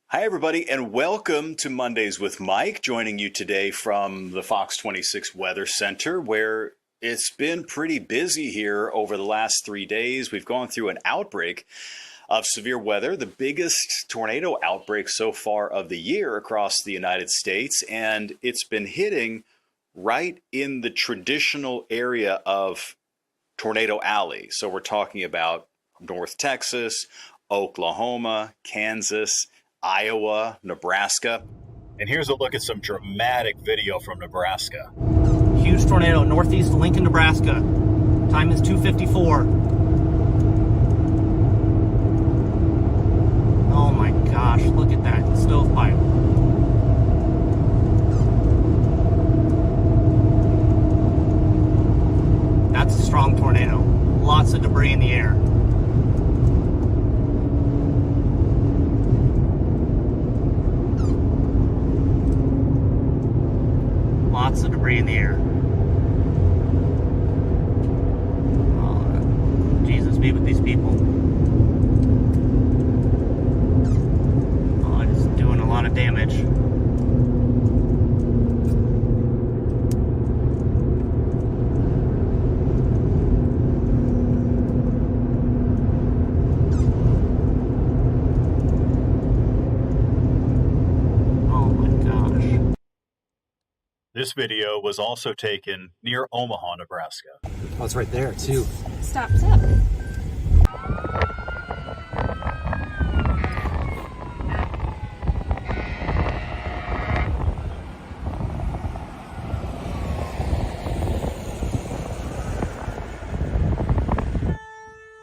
Hi, everybody, and welcome to Mondays with Mike, joining you today from the Fox 26 Weather Center, where it's been pretty busy here over the last 3 days. We've gone through an outbreak of severe weather, the biggest tornado outbreak so far of the year across the United States, and it's been hitting right in the traditional area of Tornado Alley. So we're talking about North Texas, Oklahoma, Kansas, Iowa, Nebraska. And here's a look at some dramatic video from Nebraska. Huge tornado, northeast Lincoln, Nebraska. Time is 2:54. Oh my gosh, look at that stovepipe. That's a strong tornado. Lots of debris in the air. Lots of debris in the air. Oh, Jesus, be with these people. Oh, it's doing a lot of damage. This video was also taken near Omaha, Nebraska. Oh, it's right there, too. Stops up.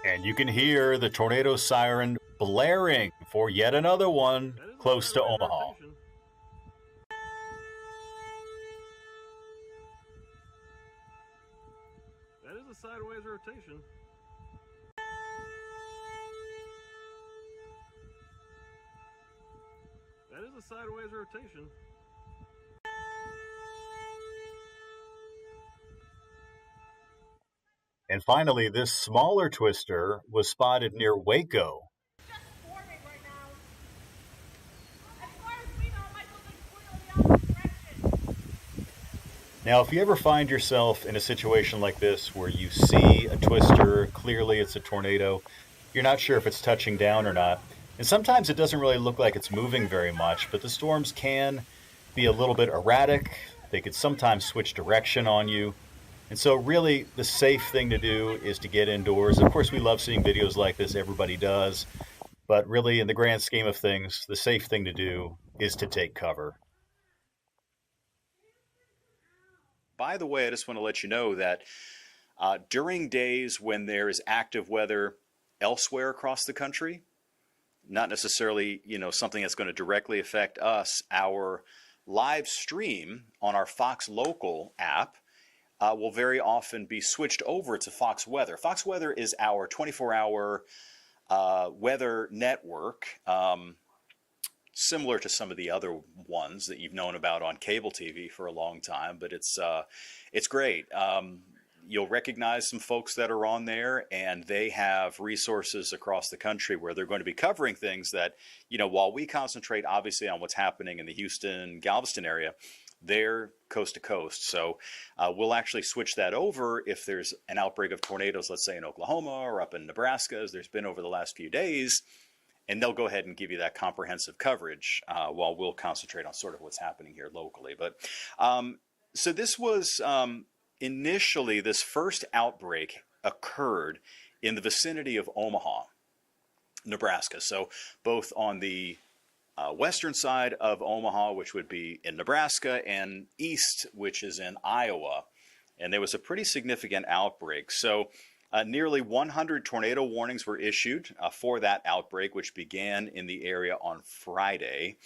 And you can hear the tornado siren blaring for yet another one close to Omaha. That is a sideways rotation. That is a sideways rotation. And finally, this smaller twister was spotted near Waco. Just forming right now. As far as we know, it might look like completely the opposite direction. Now, if you ever find yourself in a situation like this where you see a twister, clearly it's a tornado, you're not sure if it's touching down or not, and sometimes it doesn't really look like it's moving very much, but the storms can be a little bit erratic. They could sometimes switch direction on you. And so really the safe thing to do is to get indoors. Of course, we love seeing videos like this. Everybody does. But really, in the grand scheme of things, the safe thing to do is to take cover. By the way, I just want to let you know that during days when there is active weather elsewhere across the country, not necessarily, something that's going to directly affect us, our live stream on our Fox Local app will very often be switched over to Fox Weather. Fox Weather is our 24-hour weather network, similar to some of the other ones that you've known about on cable TV for a long time, but it's great. You'll recognize some folks that are on there, and they have resources across the country where they're going to be covering things that, while we concentrate obviously on what's happening in the Houston, Galveston area, they're coast to coast. So we'll actually switch that over if there's an outbreak of tornadoes, let's say in Oklahoma or up in Nebraska, as there's been over the last few days, and they'll go ahead and give you that comprehensive coverage while we'll concentrate on sort of what's happening here locally. But so this was initially, this first outbreak occurred in the vicinity of Omaha, Nebraska. So both on the western side of Omaha, which would be in Nebraska, and east, which is in Iowa. And there was a pretty significant outbreak. So nearly 100 tornado warnings were issued for that outbreak, which began in the area on Friday.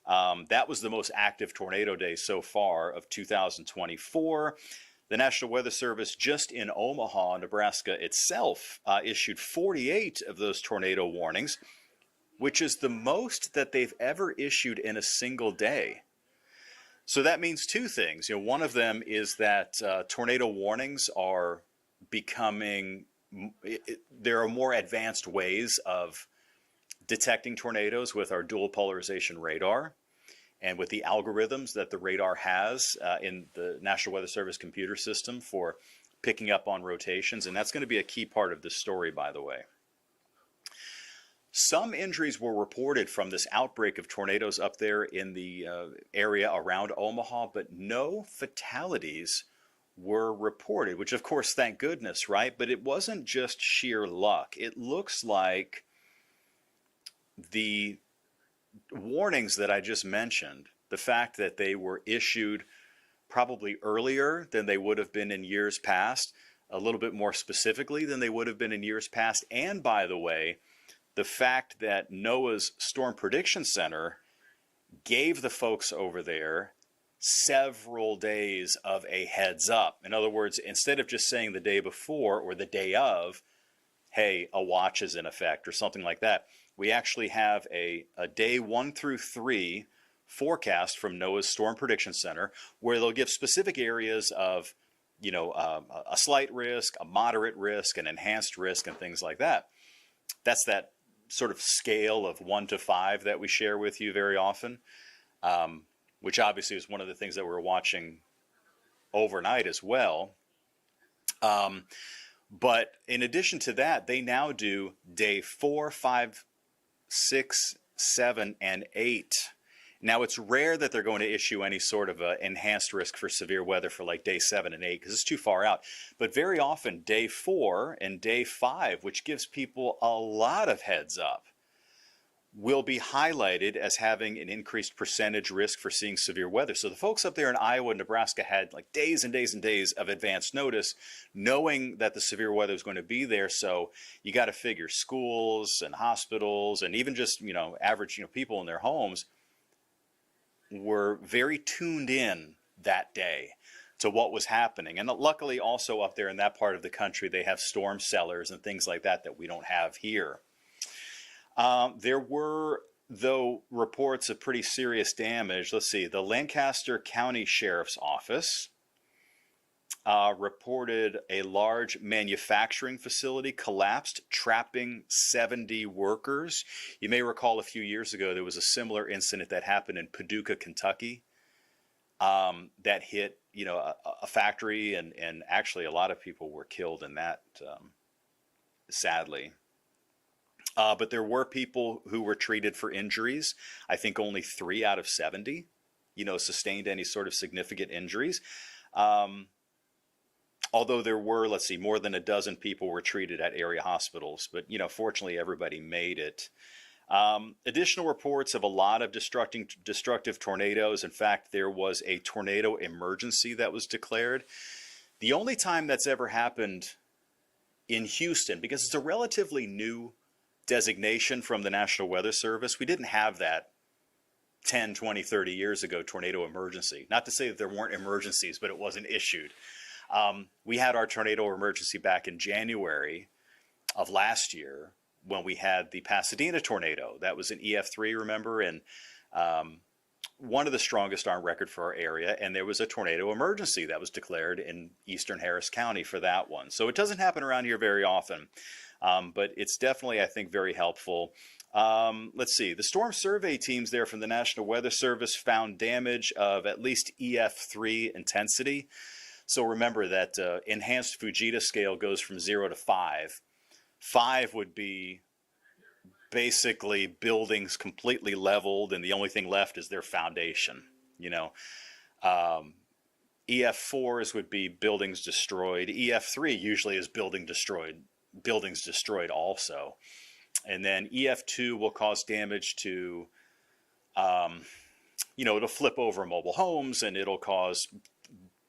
That was the most active tornado day so far of 2024. The National Weather Service just in Omaha, Nebraska itself issued 48 of those tornado warnings, which is the most that they've ever issued in a single day. So that means two things. One of them is that tornado warnings are becoming, there are more advanced ways of detecting tornadoes with our dual polarization radar and with the algorithms that the radar has in the National Weather Service computer system for picking up on rotations. And that's going to be a key part of this story, by the way. Some injuries were reported from this outbreak of tornadoes up there in the area around Omaha, but no fatalities were reported, which of course, thank goodness, right? But it wasn't just sheer luck. It looks like the warnings that I just mentioned, the fact that they were issued probably earlier than they would have been in years past, a little bit more specifically than they would have been in years past, and by the way, the fact that NOAA's Storm Prediction Center gave the folks over there several days of a heads up. In other words, instead of just saying the day before or the day of, hey, a watch is in effect or something like that, we actually have a day 1 through 3 forecast from NOAA's Storm Prediction Center where they'll give specific areas of, a slight risk, a moderate risk, an enhanced risk, and things like that. That's that sort of scale of 1 to 5 that we share with you very often, which obviously is one of the things that we're watching overnight as well. But in addition to that, they now do day 4, 5, 6, 7, and 8. Now, it's rare that they're going to issue any sort of enhanced risk for severe weather for like day 7 and 8 because it's too far out. But very often, day 4 and day 5, which gives people a lot of heads up, will be highlighted as having an increased percentage risk for seeing severe weather. So the folks up there in Iowa and Nebraska had like days and days and days of advance notice, knowing that the severe weather is going to be there. So you got to figure schools and hospitals and even just, average, people in their homes were very tuned in that day to what was happening. And luckily also up there in that part of the country, they have storm cellars and things like that we don't have here. There were, though, reports of pretty serious damage. Let's see, the Lancaster County Sheriff's Office reported a large manufacturing facility collapsed, trapping 70 workers. You may recall a few years ago there was a similar incident that happened in Paducah, Kentucky, that hit a factory, and actually a lot of people were killed in that, sadly. But there were people who were treated for injuries. I think only 3 out of 70, sustained any sort of significant injuries. Although there were, more than a dozen people were treated at area hospitals. But, fortunately, everybody made it. Additional reports of a lot of destructive tornadoes. In fact, there was a tornado emergency that was declared. The only time that's ever happened in Houston, because it's a relatively new designation from the National Weather Service. We didn't have that 10, 20, 30 years ago, tornado emergency. Not to say that there weren't emergencies, but it wasn't issued. We had our tornado emergency back in January of last year when we had the Pasadena tornado. That was an EF3, remember? And one of the strongest on record for our area. And there was a tornado emergency that was declared in eastern Harris County for that one. So it doesn't happen around here very often. But it's definitely, I think, very helpful. Let's see. The storm survey teams there from the National Weather Service found damage of at least EF3 intensity. So remember that enhanced Fujita scale goes from 0 to 5. 5 would be basically buildings completely leveled, and the only thing left is their foundation. EF4s would be buildings destroyed. EF3 usually is buildings destroyed also. And then EF2 will cause damage to, it'll flip over mobile homes, and it'll cause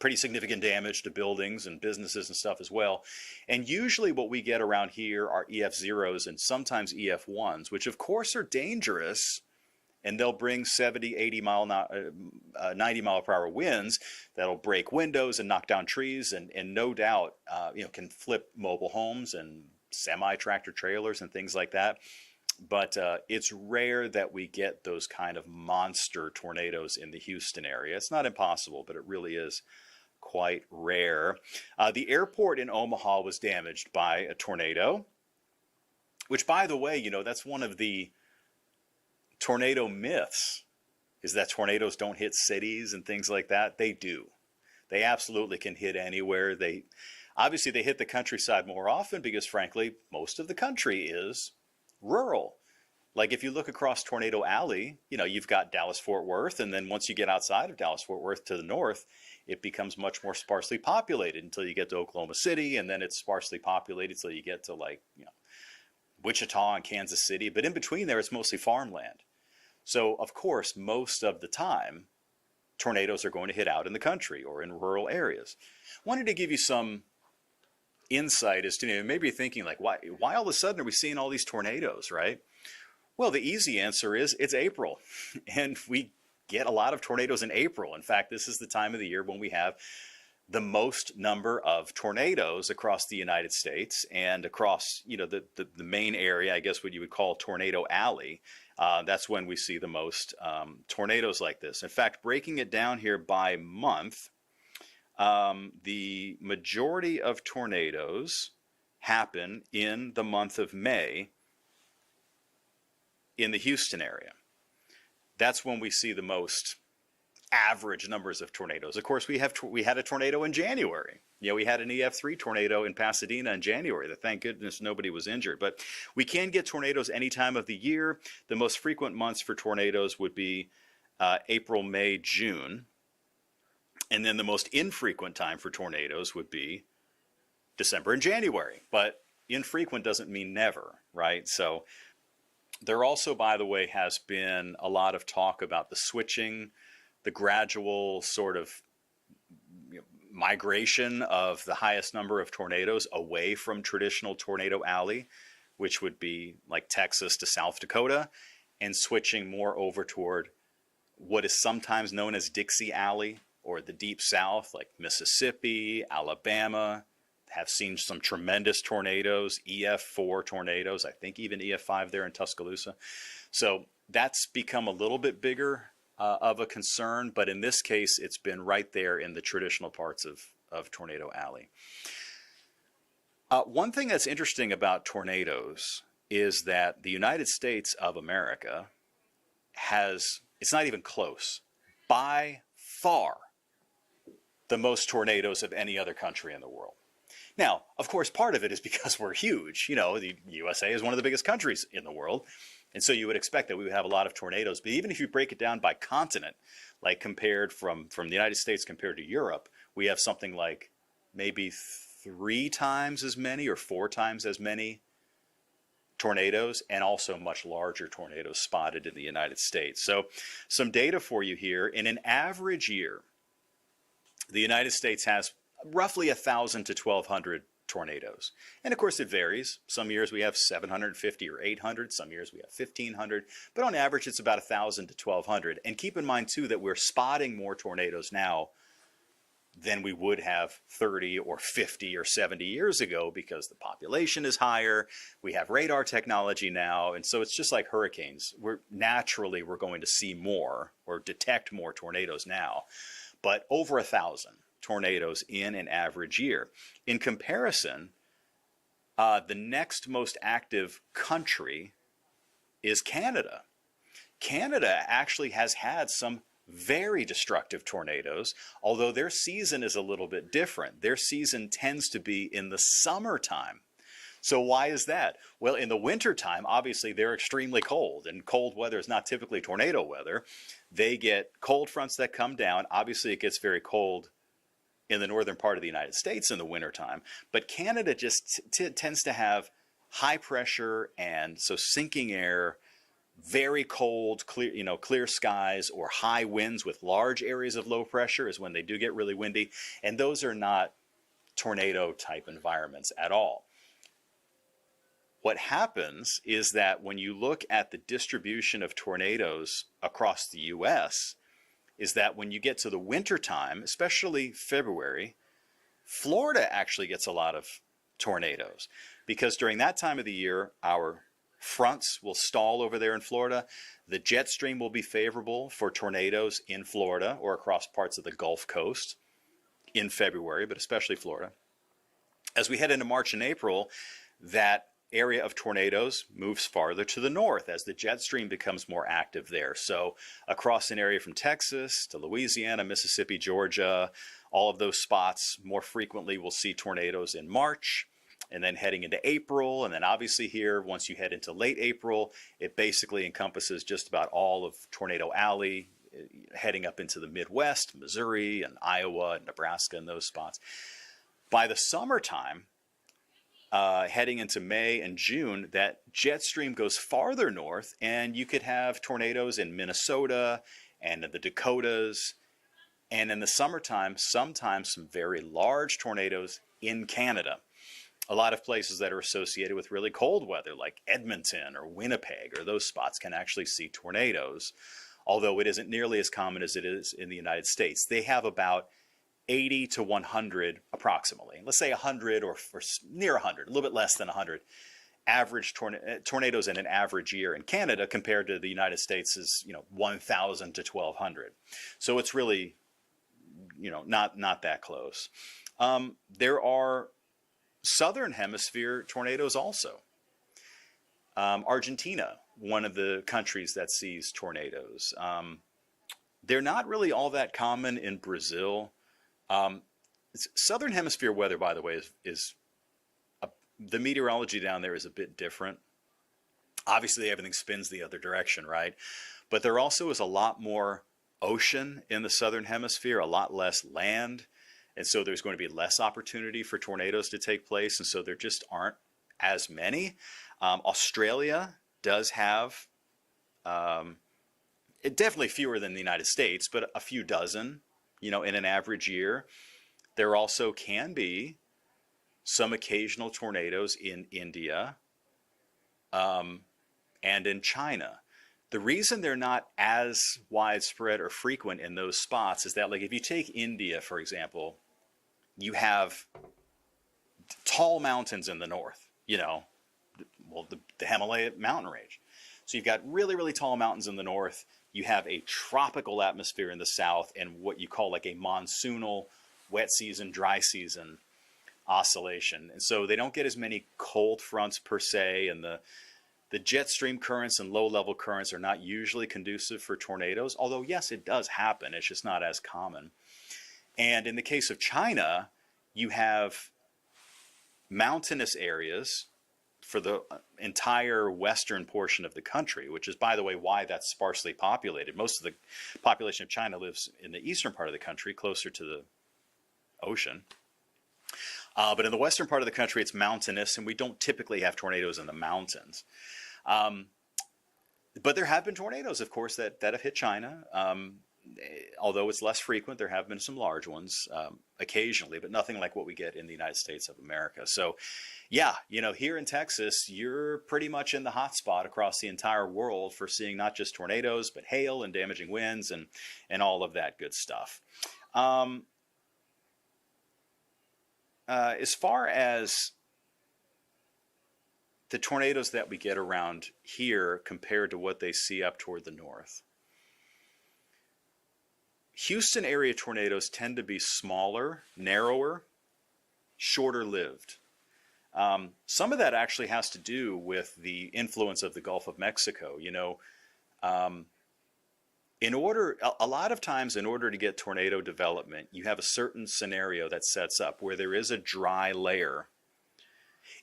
pretty significant damage to buildings and businesses and stuff as well. And usually what we get around here are EF0s and sometimes EF1s, which of course are dangerous, and they'll bring 70, 90 mile per hour winds that'll break windows and knock down trees, and no doubt, can flip mobile homes and semi-tractor trailers and things like that. But it's rare that we get those kind of monster tornadoes in the Houston area. It's not impossible, but it really is quite rare. The airport in Omaha was damaged by a tornado, which, by the way, that's one of the tornado myths is that tornadoes don't hit cities and things like that. They do. They absolutely can hit anywhere. Obviously they hit the countryside more often because frankly, most of the country is rural. Like if you look across Tornado Alley, you've got Dallas Fort Worth, and then once you get outside of Dallas Fort Worth to the north, it becomes much more sparsely populated until you get to Oklahoma City, and then it's sparsely populated till you get to Wichita and Kansas City. But in between there, it's mostly farmland. So of course, most of the time, tornadoes are going to hit out in the country or in rural areas. Wanted to give you some insight as to, maybe you're thinking like, why all of a sudden are we seeing all these tornadoes, right? Well, the easy answer is it's April, and we get a lot of tornadoes in April. In fact, this is the time of the year when we have the most number of tornadoes across the United States and across, the main area, I guess what you would call Tornado Alley. That's when we see the most tornadoes like this. In fact, breaking it down here by month, the majority of tornadoes happen in the month of May in the Houston area. That's when we see the most average numbers of tornadoes. Of course, we had a tornado in January. We had an EF3 tornado in Pasadena in January. Thank goodness nobody was injured. But we can get tornadoes any time of the year. The most frequent months for tornadoes would be April, May, June. And then the most infrequent time for tornadoes would be December and January. But infrequent doesn't mean never, right? So there also, by the way, has been a lot of talk about the switching, the gradual sort of migration of the highest number of tornadoes away from traditional Tornado Alley, which would be like Texas to South Dakota, and switching more over toward what is sometimes known as Dixie Alley or the Deep South, like Mississippi, Alabama, have seen some tremendous tornadoes, EF4 tornadoes, I think even EF5 there in Tuscaloosa. So that's become a little bit bigger of a concern, but in this case, it's been right there in the traditional parts of Tornado Alley. One thing that's interesting about tornadoes is that the United States of America it's not even close, by far the most tornadoes of any other country in the world. Now, of course, part of it is because we're huge. The USA is one of the biggest countries in the world. And so you would expect that we would have a lot of tornadoes. But even if you break it down by continent, like compared from the United States compared to Europe, we have something like maybe 3 times as many or 4 times as many tornadoes, and also much larger tornadoes spotted in the United States. So some data for you here. In an average year, the United States has roughly 1,000 to 1,200 tornadoes. And of course it varies. Some years we have 750 or 800, some years we have 1,500, but on average it's about 1,000 to 1,200. And keep in mind too that we're spotting more tornadoes now than we would have 30 or 50 or 70 years ago because the population is higher, we have radar technology now, and so it's just like hurricanes. We're going to see more or detect more tornadoes now, but over 1,000 tornadoes in an average year. In comparison, the next most active country is Canada. Canada actually has had some very destructive tornadoes, although their season is a little bit different. Their season tends to be in the summertime. So why is that? Well, in the wintertime, obviously they're extremely cold, and cold weather is not typically tornado weather. They get cold fronts that come down. Obviously it gets very cold in the northern part of the United States in the wintertime, but Canada just tends to have high pressure and so sinking air, very cold, clear skies, or high winds with large areas of low pressure is when they do get really windy, and those are not tornado type environments at all. What happens is that when you look at the distribution of tornadoes across the US, is that when you get to the winter time, especially February, Florida actually gets a lot of tornadoes because during that time of the year, our fronts will stall over there in Florida. The jet stream will be favorable for tornadoes in Florida or across parts of the Gulf Coast in February, but especially Florida. As we head into March and April, that area of tornadoes moves farther to the north as the jet stream becomes more active there. So across an area from Texas to Louisiana, Mississippi, Georgia, all of those spots more frequently will see tornadoes in March. And then heading into April, and then obviously here, once you head into late April, it basically encompasses just about all of Tornado Alley, heading up into the Midwest, Missouri and Iowa and Nebraska and those spots. By the summertime, heading into May and June, that jet stream goes farther north, and you could have tornadoes in Minnesota and in the Dakotas. And in the summertime, sometimes some very large tornadoes in Canada. A lot of places that are associated with really cold weather, like Edmonton or Winnipeg, or those spots can actually see tornadoes, although it isn't nearly as common as it is in the United States. They have about 80 to 100 approximately, let's say 100 or near 100, a little bit less than 100 average tornadoes in an average year in Canada, compared to the United States is 1,000 to 1,200. So it's really not that close. There are southern hemisphere tornadoes also. Argentina, one of the countries that sees tornadoes. They're not really all that common in Brazil. Southern hemisphere weather, by the way, is the meteorology down there is a bit different. Obviously, everything spins the other direction, right? But there also is a lot more ocean in the southern hemisphere, a lot less land. And so there's going to be less opportunity for tornadoes to take place. And so there just aren't as many. Australia does have definitely fewer than the United States, but a few dozen, in an average year. There also can be some occasional tornadoes in India and in China. The reason they're not as widespread or frequent in those spots is that, like, if you take India, for example, you have tall mountains in the north, the Himalaya mountain range. So you've got really, really tall mountains in the north. You have a tropical atmosphere in the south, and what you call like a monsoonal wet season, dry season oscillation. And so they don't get as many cold fronts per se, and the jet stream currents and low level currents are not usually conducive for tornadoes, although yes, it does happen. It's just not as common. And in the case of China, you have mountainous areas for the entire western portion of the country, which is, by the way, why that's sparsely populated. Most of the population of China lives in the eastern part of the country, closer to the ocean. But in the western part of the country, it's mountainous, and we don't typically have tornadoes in the mountains. But there have been tornadoes, of course, that have hit China. Although it's less frequent, there have been some large ones occasionally, but nothing like what we get in the United States of America. So, yeah, here in Texas, you're pretty much in the hot spot across the entire world for seeing not just tornadoes, but hail and damaging winds and all of that good stuff. As far as the tornadoes that we get around here compared to what they see up toward the north, Houston area tornadoes tend to be smaller, narrower, shorter lived. Some of that actually has to do with the influence of the Gulf of Mexico. A lot of times in order to get tornado development, you have a certain scenario that sets up where there is a dry layer.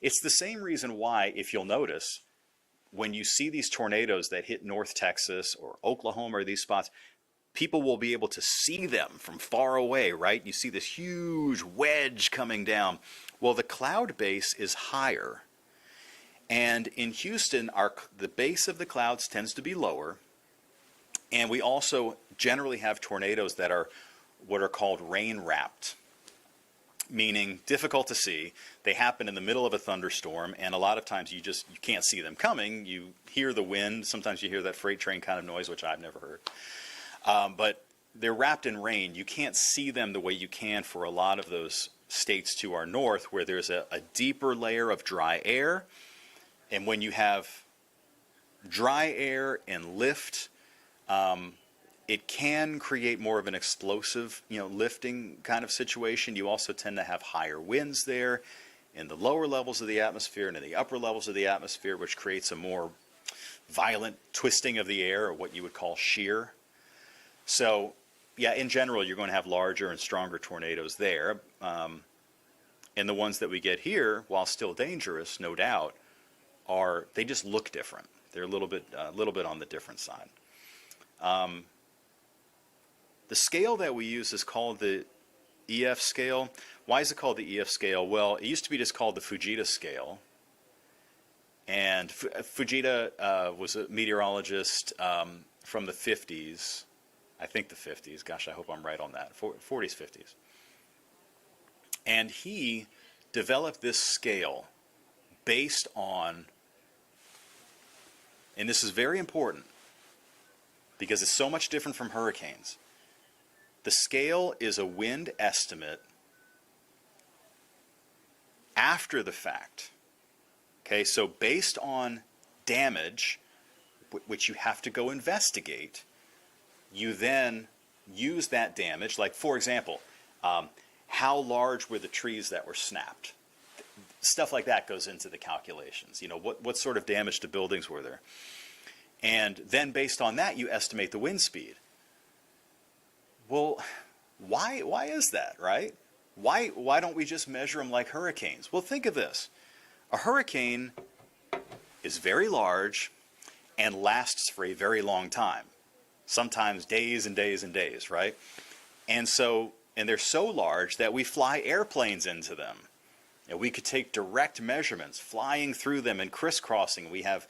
It's the same reason why, if you'll notice, when you see these tornadoes that hit North Texas or Oklahoma or these spots, people will be able to see them from far away, right? You see this huge wedge coming down. Well, the cloud base is higher. And in Houston, the base of the clouds tends to be lower. And we also generally have tornadoes that are what are called rain-wrapped, meaning difficult to see. They happen in the middle of a thunderstorm, and a lot of times you can't see them coming. You hear the wind. Sometimes you hear that freight train kind of noise, which I've never heard. But they're wrapped in rain. You can't see them the way you can for a lot of those states to our north, where there's a deeper layer of dry air. And when you have dry air and lift, it can create more of an explosive, lifting kind of situation. You also tend to have higher winds there. in the lower levels of the atmosphere and in the upper levels of the atmosphere, which creates a more violent twisting of the air, or what you would call shear. So, yeah, in general, you're going to have larger and stronger tornadoes there. And the ones that we get here, while still dangerous, no doubt, they just look different. They're a little bit on the different side. The scale that we use is called the EF scale. Why is it called the EF scale? Well, it used to be just called the Fujita scale. And Fujita was a meteorologist from the 50s. I think the 50s. Gosh, I hope I'm right on that. 40s, 50s. And he developed this scale based on, and this is very important because it's so much different from hurricanes. The scale is a wind estimate after the fact. Okay, so based on damage, which you have to go investigate, you then use that damage. Like, for example, how large were the trees that were snapped? Stuff like that goes into the calculations. You know, what sort of damage to buildings were there? And then based on that, you estimate the wind speed. Well, why is that, right? Why don't we just measure them like hurricanes? Well, think of this. A hurricane is very large and lasts for a very long time. Sometimes days and days and days, right? And they're so large that we fly airplanes into them. And we could take direct measurements, flying through them and crisscrossing. We have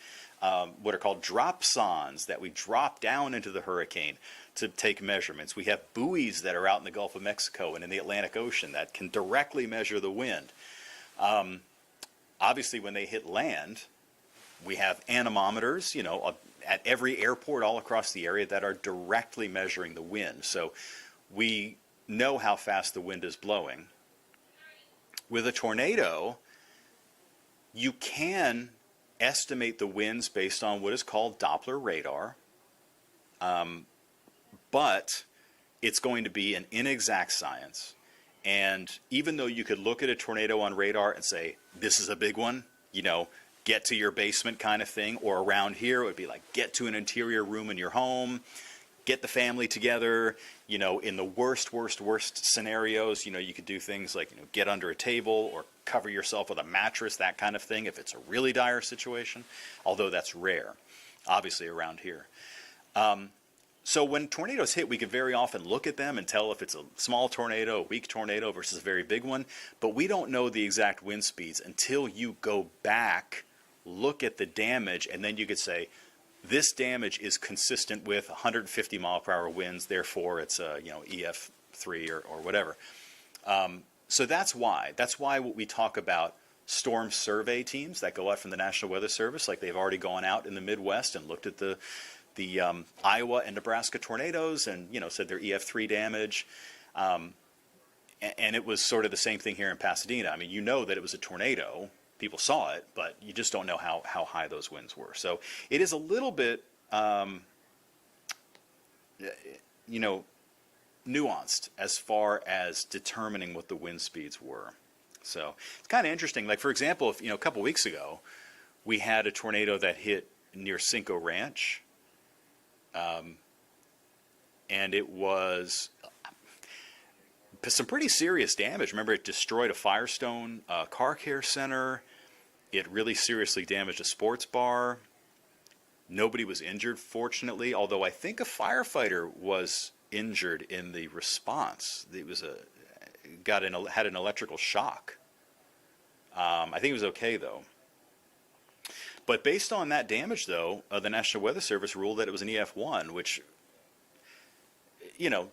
what are called dropsondes that we drop down into the hurricane to take measurements. We have buoys that are out in the Gulf of Mexico and in the Atlantic Ocean that can directly measure the wind. Obviously, when they hit land, we have anemometers, you know, at every airport all across the area that are directly measuring the wind. So we know how fast the wind is blowing. With a tornado, you can estimate the winds based on what is called Doppler radar, but it's going to be an inexact science. And even though you could look at a tornado on radar and say, this is a big one, you know, get to your basement kind of thing, or around here it would be like, get to an interior room in your home, get the family together, you know, in the worst scenarios, you know, you could do things like, you know, get under a table or cover yourself with a mattress, that kind of thing, if it's a really dire situation, although that's rare, obviously around here. So when tornadoes hit, we can very often look at them and tell if it's a small tornado, a weak tornado versus a very big one, but we don't know the exact wind speeds until you go back, look at the damage, and then you could say, this damage is consistent with 150 mile per hour winds, therefore it's a, you know, EF3 or whatever. So that's why what we talk about storm survey teams that go out from the National Weather Service, like they've already gone out in the Midwest and looked at the Iowa and Nebraska tornadoes and, you know, said they're EF3 damage. And it was sort of the same thing here in Pasadena. I mean, you know that it was a tornado. People saw it, but you just don't know how high those winds were. So it is a little bit, you know, nuanced as far as determining what the wind speeds were. So it's kind of interesting. Like, for example, if, you know, a couple weeks ago, we had a tornado that hit near Cinco Ranch. And it was some pretty serious damage. Remember, it destroyed a Firestone car care center. It really seriously damaged a sports bar. Nobody was injured, fortunately, although I think a firefighter was injured in the response. It was had an electrical shock. I think it was okay, though. But based on that damage, though, the National Weather Service ruled that it was an EF1, which, you know,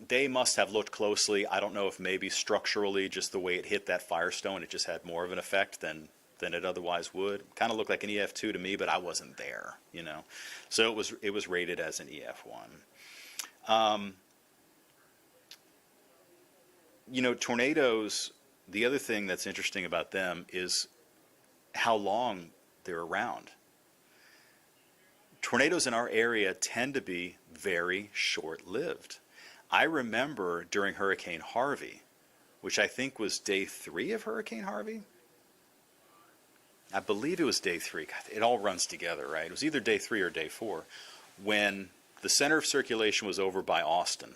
they must have looked closely. I don't know if maybe structurally, just the way it hit that Firestone, it just had more of an effect than it otherwise would. Kind of looked like an EF2 to me, but I wasn't there, you know. So it was rated as an EF1. You know, tornadoes, the other thing that's interesting about them is how long they're around. Tornadoes in our area tend to be very short-lived. I remember during Hurricane Harvey, which I think was day 3 of Hurricane Harvey. I believe it was day 3. God, it all runs together, right? It was either day 3 or day 4 when the center of circulation was over by Austin,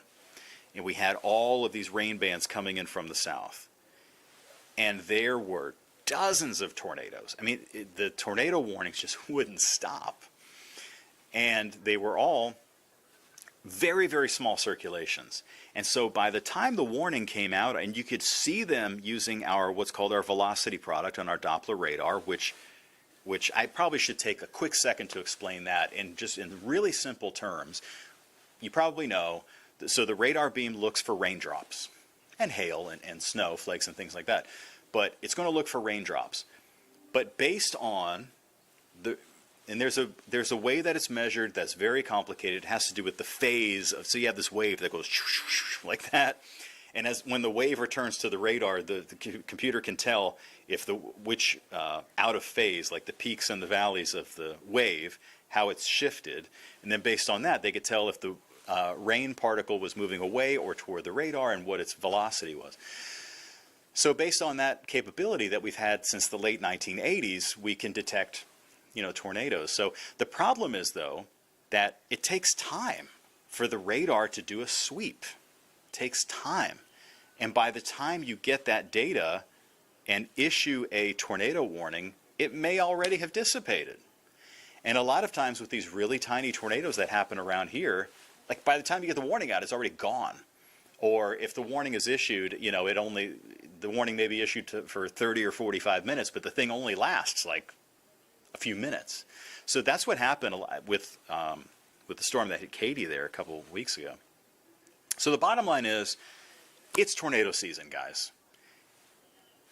and we had all of these rain bands coming in from the south. And there were dozens of tornadoes. I mean, the tornado warnings just wouldn't stop. And they were all very, very small circulations. And so by the time the warning came out, and you could see them using our what's called our velocity product on our Doppler radar, which I probably should take a quick second to explain that in just in really simple terms. You probably know, so the radar beam looks for raindrops and hail and snow flakes and things like that. But it's going to look for raindrops. But based on and there's a way that it's measured that's very complicated. It has to do with the phase of, so you have this wave that goes like that, and when the wave returns to the radar, the computer can tell if which out of phase, like the peaks and the valleys of the wave, how it's shifted, and then based on that, they could tell if the rain particle was moving away or toward the radar and what its velocity was. So based on that capability that we've had since the late 1980s, we can detect tornadoes. So the problem is, though, that it takes time for the radar to do a sweep. It takes time. And by the time you get that data and issue a tornado warning, it may already have dissipated. And a lot of times with these really tiny tornadoes that happen around here, like by the time you get the warning out, it's already gone. Or if the warning is issued, the warning may be issued for 30 or 45 minutes, but the thing only lasts like a few minutes. So that's what happened with the storm that hit Katy there a couple of weeks ago. So the bottom line is, it's tornado season, guys.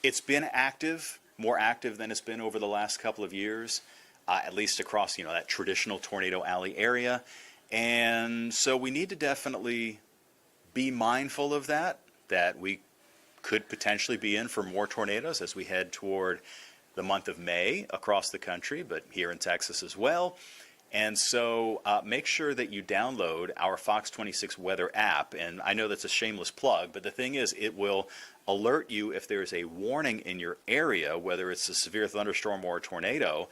It's been active, more active than it's been over the last couple of years, at least across that traditional tornado alley area. And so we need to definitely be mindful of that we could potentially be in for more tornadoes as we head toward the month of May across the country, but here in Texas as well. And so make sure that you download our Fox 26 weather app. And I know that's a shameless plug, but the thing is, it will alert you if there's a warning in your area, whether it's a severe thunderstorm or a tornado,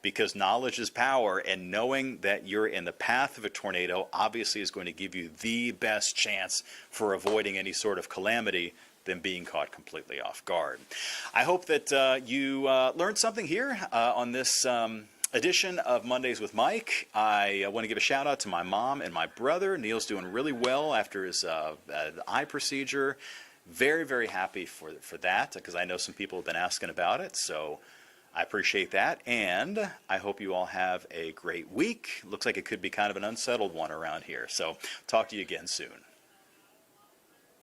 because knowledge is power, and knowing that you're in the path of a tornado obviously is going to give you the best chance for avoiding any sort of calamity than being caught completely off guard. I hope that you learned something here on this edition of Mondays with Mike. I want to give a shout out to my mom and my brother. Neil's doing really well after his eye procedure. Very, very happy for that, because I know some people have been asking about it. So I appreciate that, and I hope you all have a great week. Looks like it could be kind of an unsettled one around here. So talk to you again soon.